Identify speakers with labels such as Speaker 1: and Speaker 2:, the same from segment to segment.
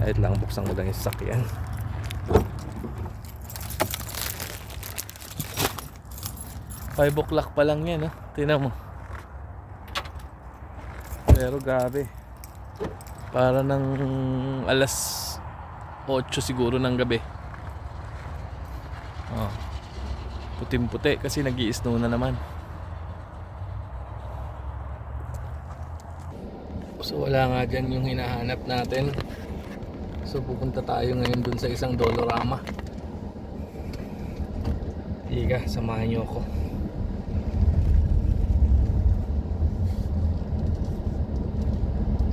Speaker 1: Kahit lang buksan ko lang yung sasakyan. Five o'clock pa lang yan, no? Tingnan mo. Pero grabe, para ng alas 8 siguro ng gabi. Oh, puting-puti kasi nag-i-snow na naman. So wala nga dyan yung hinahanap natin. So pupunta tayo ngayon dun sa isang Dolorama. Iga, samahan nyo ako.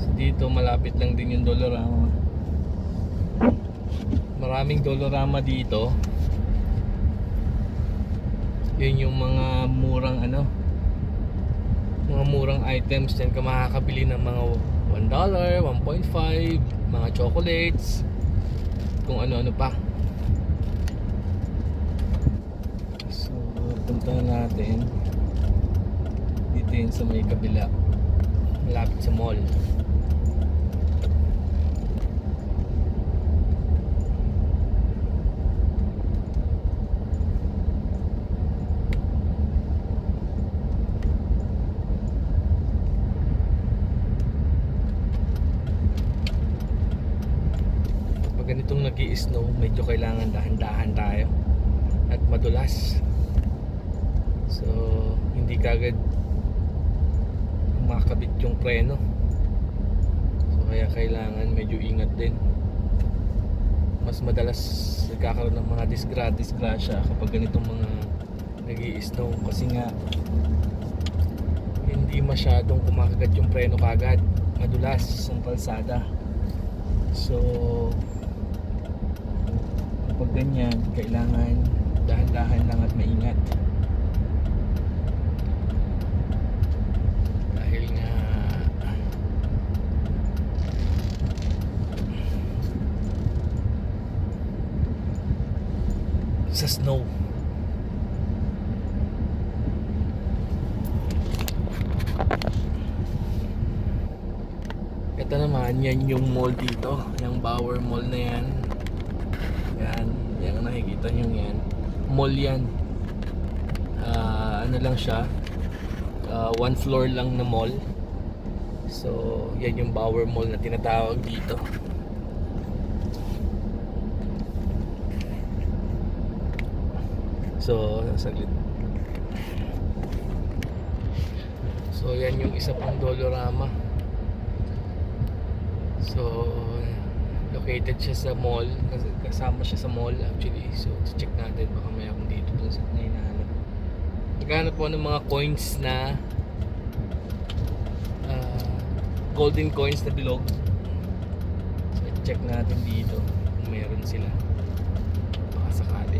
Speaker 1: So dito malapit lang din yung Dolorama. Maraming Dolorama dito. Yun yung mga murang mga murang items. Diyan ka makakabili ng mga $1, 1.5, mga chocolates, kung ano-ano pa. So punta natin dito yun sa may kabila, malapit sa mall. Ganitong nag-i-snow, medyo kailangan dahan-dahan tayo at madulas. So hindi kagad makakabit yung preno. So kaya kailangan medyo ingat din. Mas madalas nagkakaroon ng mga disgrasya kapag ganitong mga nag-i-snow, kasi nga hindi masyadong kumakagat yung preno kagad, madulas ang kalsada. So pag ganyan, kailangan dahan-dahan lang at maingat. Dahil nga sa snow. Ito naman, yan yung mall dito, yung Bauer Mall na yan. Yan ang nakikita nyo yan. Mall yan. Ano lang siya, one floor lang na mall. So yan yung Bauer Mall na tinatawag dito. So saglit. So yan yung isa pang Dolorama. So located siya sa mall, kasama siya sa mall actually. So check natin, baka may akong dito dun sa hinahanap. Naghahanap po ng mga coins na golden coins na bilog. So check natin dito kung meron sila, baka sakali.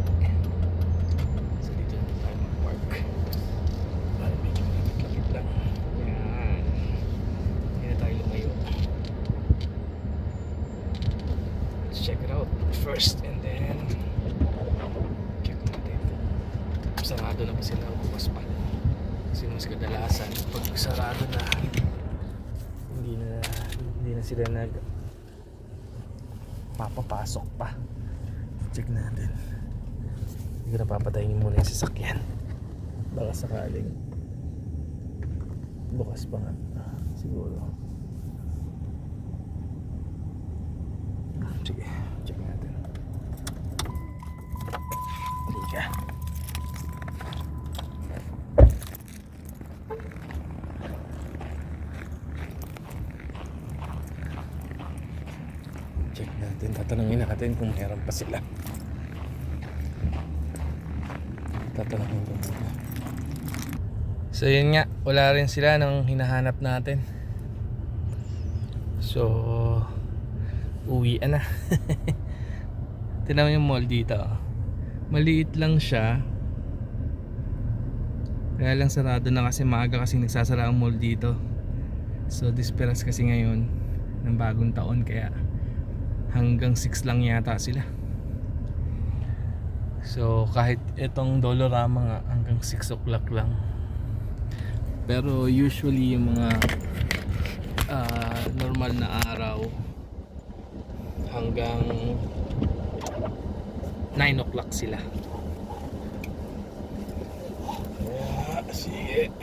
Speaker 1: So dito na tayo mag-park para medyo malapit lang. Yan, hindi na tayo lumayo. Check it out first and then check natin sarado na ba sila o bukas pa. Kasi mas kadalasan pag sarado na hindi na sila papapasok pa. Check natin. Hindi ko na papatayin muna yung sasakyan, baka sakaling bukas pa nga siguro. Sige, check natin. Liga. Check natin, tatanungin natin kung meron pa sila. Tatanungin ko muna. So yun nga, wala rin sila nang hinahanap natin. So uwian na. Tignan mo yung mall dito. Maliit lang siya, kaya lang sarado na kasi maaga kasi nagsasara ang mall dito. So disperas kasi ngayon ng bagong taon, kaya hanggang 6 lang yata sila. So kahit itong Dolorama nga hanggang 6 o'clock lang. Pero usually yung mga normal na araw hanggang 9 o'clock sila. Sige.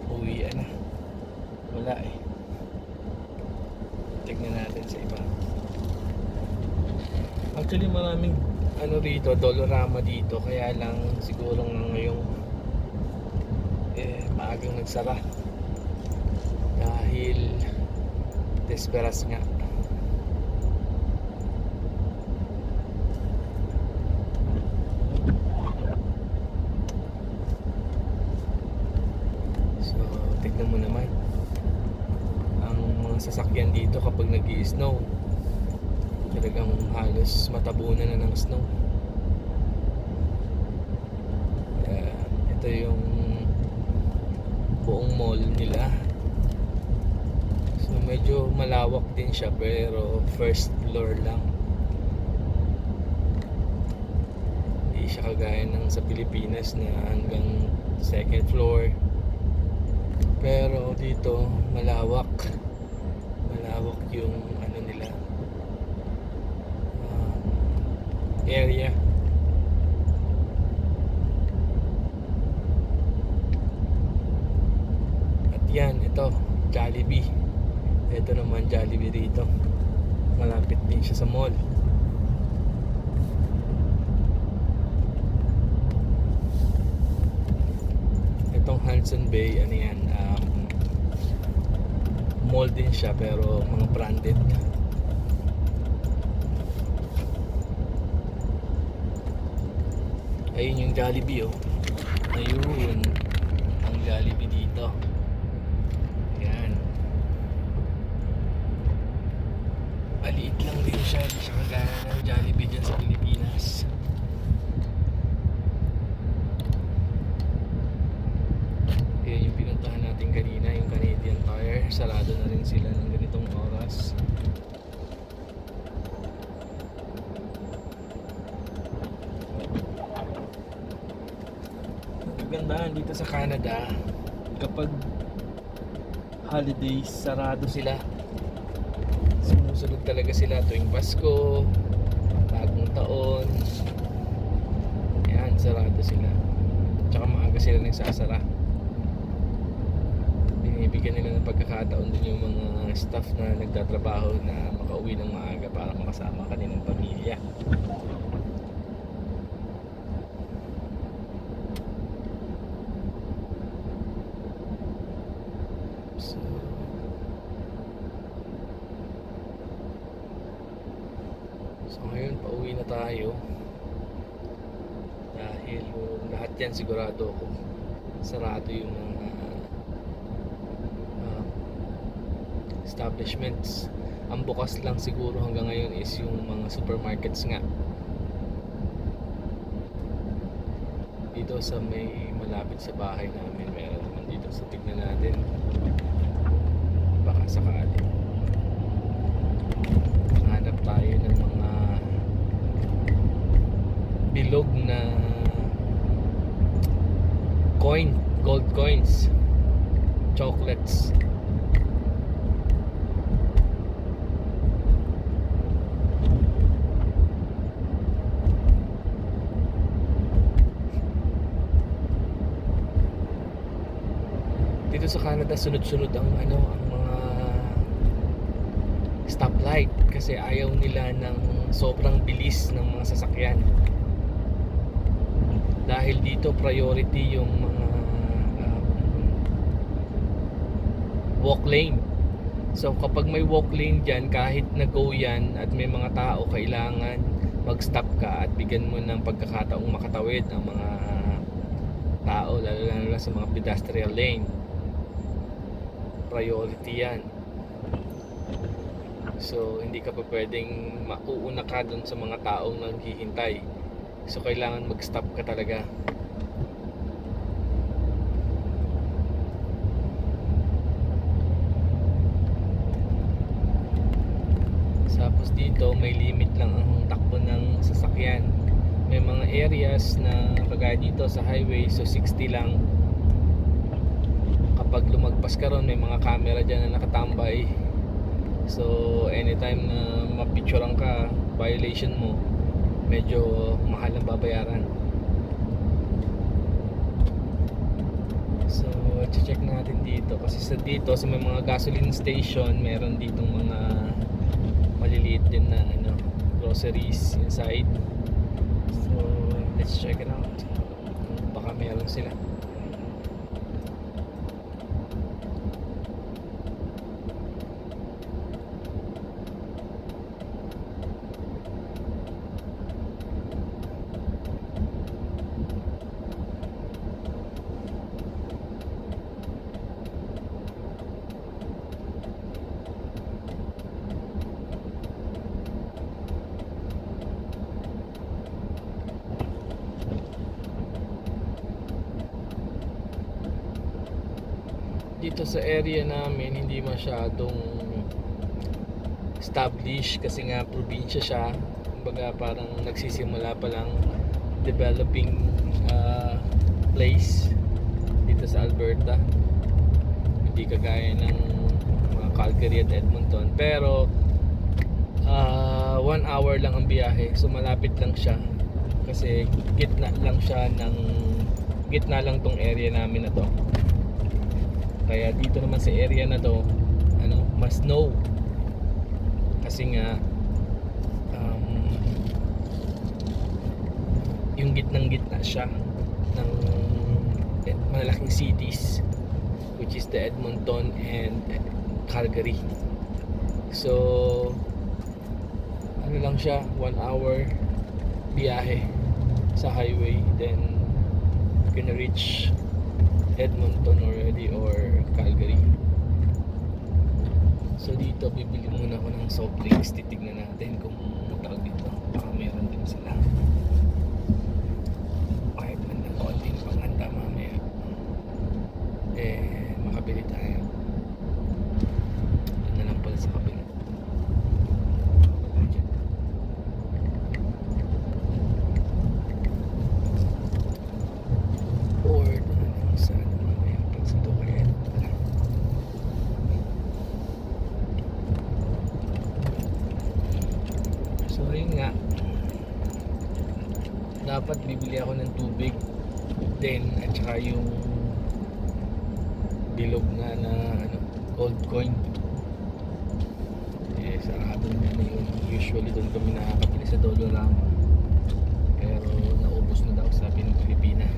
Speaker 1: Uwian na. Wala eh. Tignan natin sa iba. Actually maraming ano rito, Dolorama dito, kaya lang siguro ngayong maagang nagsara dahil Desperas nga. So tignan mo naman ang mga sasakyan dito kapag nag-i-snow, talagang halos matabunan na ng snow. Ito yung buong mall nila. So medyo malawak din siya pero first floor lang. Hindi siya kagaya ng sa Pilipinas na hanggang second floor. Pero dito malawak. Malawak yung ano nila, area. At yan, ito Jollibee. Ito naman Jollibee dito. Malapit din siya sa mall. Itong Hudson Bay, ano yan, mall din siya pero mga branded. Ayun yung Jollibee, oh. Ayun ang Jollibee dito. Yan. Maliit lang din siya. Hindi siya kagaya ng Jollibee dyan sa Pilipinas. Yan yung pinuntahan natin kanina, yung Canadian Tire. Sarado na rin sila ng ganitong oras. Gandahan dito sa Canada, kapag holidays sarado sila. Sumusunod talaga sila tuwing Pasko, Bagong Taon. Yan, sarado sila. Tsaka maaga sila nagsasara. Binibigyan nila ng pagkakataon din yung mga staff na nagtatrabaho na makauwi ng maaga para makasama kanilang pamilya. So ngayon pauwi na tayo dahil lahat yan sigurado ako sarado yung mga establishments. Ang bukas lang siguro hanggang ngayon is yung mga supermarkets nga dito sa may malapit sa bahay namin. Meron naman dito, so tignan natin baka sakali hanap tayo ng mga bilog na gold coins, chocolates. Dito sa Canada sunod-sunod ang mga stoplight kasi ayaw nila ng sobrang bilis ng mga sasakyan. Dahil dito priority yung mga walk lane. So kapag may walk lane dyan, kahit na-go yan at may mga tao, kailangan mag-stop ka at bigyan mo ng pagkakataong makatawid ang mga tao, lalo sa mga pedestrian lane. Priority yan. So hindi ka pa pwedeng mauuna ka dun sa mga taong naghihintay. So kailangan mag-stop ka talaga. Tapos dito may limit lang ang takbo ng sasakyan. May mga areas na kagaya dito sa highway, so 60 lang. Kapag lumagpas ka ron, may mga camera dyan na nakatambay So anytime na mapicturean ka, violation mo, medyo mahal ang babayaran. So check natin dito kasi sa may mga gasoline station, meron ditong mga maliliit din na groceries inside. So let's check it out. Baka meron sila. Dito sa area namin hindi masyadong established kasi nga probinsya siya. Kumbaga parang nagsisimula pa lang, developing place dito sa Alberta. Hindi kagaya ng mga Calgary at Edmonton, pero 1 hour lang ang biyahe, so malapit lang siya kasi gitna lang tong area namin na to. Kaya dito naman sa area na to, mas snow. Kasi nga yung gitnang-gitna siya ng malalaking cities, which is the Edmonton and Calgary. So lang siya, 1 hour biyahe sa highway, then you can reach Edmonton already or Calgary. So dito bibili muna ako ng soft drinks. Titignan natin kung tawag dito, baka meron din sila. Kahit man ng konting panghanda mamaya, makabili tayo. Doon na lang pala sa kabila. Dapat bibili ako ng tubig then at saka yung bilog na gold coin. Sarado na yun. Usually doon kami nakakabili sa Dollarama, pero naubos na daw sabi ng Pilipina.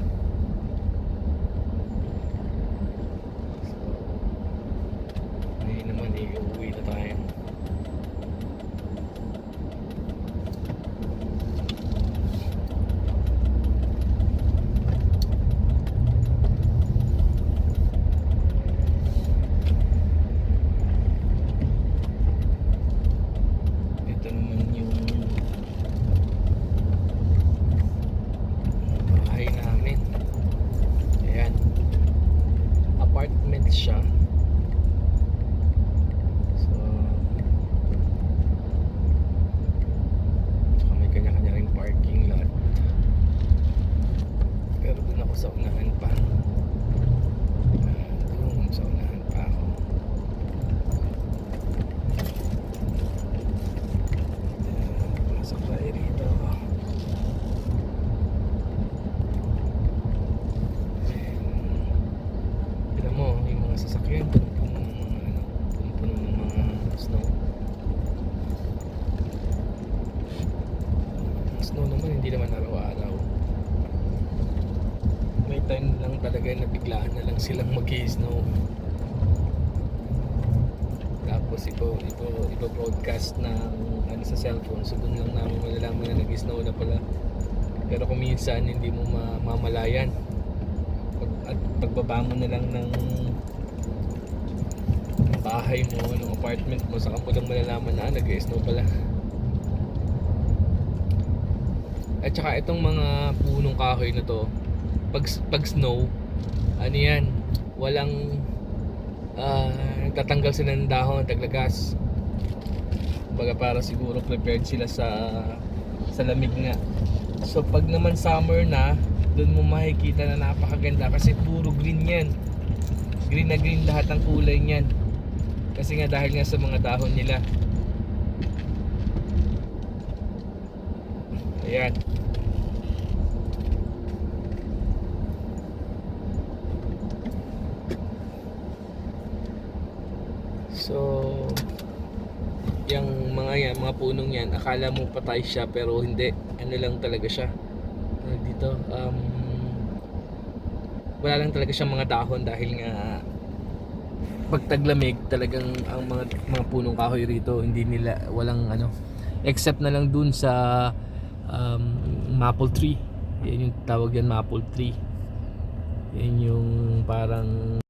Speaker 1: So ngayon naman uuwi na tayo. Siya. So saka may kanya-kanya ring parking lot, pero doon ako sa unahan pa. Doon sa unahan pa ako. Pasok tayo rito. Tignan mo yung mga sasakyan, puno ng mga snow. Snow naman hindi naman araw-araw. May time lang talaga na biglaan na lang silang mag-i-snow. Tapos ipo-broadcast ng sa cellphone, so doon lang namin malalaman na nag-snow na pala. Pero kung minsan hindi mo mamalayan, at pagbaba mo na lang ng bahay mo, ng apartment mo, saka mo lang malalaman na nag-snow pala. At saka itong mga punong kahoy na to, pag snow, yan, walang tatanggal sila ng dahon, taglagas. Kumbaga para siguro prepared sila sa lamig nga. So pag naman summer na, doon mo makikita na napakaganda kasi puro green yan. Green na green lahat ng kulay niyan. Kasi nga dahil nga sa mga dahon nila. Ayan. So, yung mga punong yan, akala mo patay siya pero hindi. Ano lang talaga siya. Dito, wala lang talaga siyang mga dahon dahil nga pag taglamig talagang ang mga punong kahoy rito hindi nila walang ano, except na lang dun sa maple tree. Yan yung tawag yan, maple tree. Yan yung parang